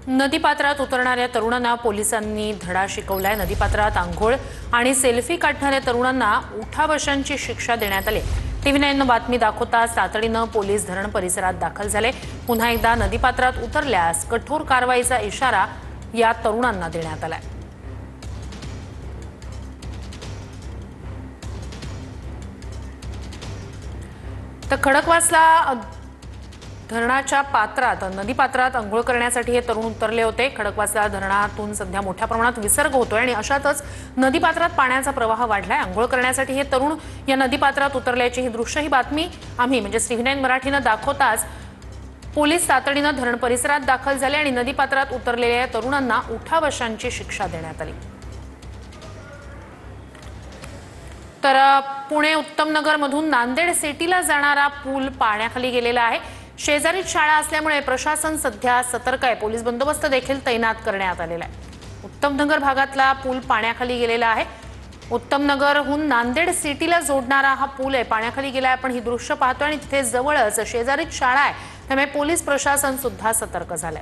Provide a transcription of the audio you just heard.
नदीपात्रात उतरणाऱ्या तरुणांना पोलिसांनी धडा शिकवलाय। नदीपात्रात आंघोळ आणि सेल्फी काढणाऱ्या तरुणांना उठाबशांची शिक्षा देण्यात आली। TV9 बातमी दाखवताच तातडीनं पोलीस धरण परिसरात दाखल झाले। पुन्हा एकदा नदीपात्रात उतरल्यास कठोर कारवाईचा इशारा या तरुणांना देण्यात आलाय। तर खडकवासला धरणाच्या पात्रात नदीपात्रात अंघोळ करण्यासाठी हे तरुण उतरले होते। खडकवासला धरणातून सध्या मोठ्या प्रमाणात विसर्ग होतोय आणि अशातच नदीपात्रात पाण्याचा प्रवाह वाढलाय। अंघोळ करण्यासाठी हे तरुण या नदीपात्रात उतरल्याची ही दृश्य ही बातमी आम्ही म्हणजे TV9 मराठीनं दाखवताच पोलीस तातडीनं धरण परिसरात दाखल झाले आणि नदीपात्रात उतरलेल्या तरुणांना उठाबशांची शिक्षा देण्यात आली। तर पुणे उत्तमनगर मधून नांदेड सिटीला जाणारा पूल पाण्याखाली गेलेला आहे। शेजारीच शाळा असल्यामुळे प्रशासन सध्या सतर्क आहे। पोलीस बंदोबस्त देखील तैनात करण्यात आलेला आहे। उत्तमनगर भागातला पूल पाण्याखाली गेलेला आहे। उत्तमनगरहून नांदेड सिटीला जोडणारा हा पूल आहे, पाण्याखाली गेला आहे। आपण ही दृश्य पाहतोय आणि तिथे जवळच शेजारीच शाळा आहे, त्यामुळे पोलीस प्रशासन सुद्धा सतर्क झालंय।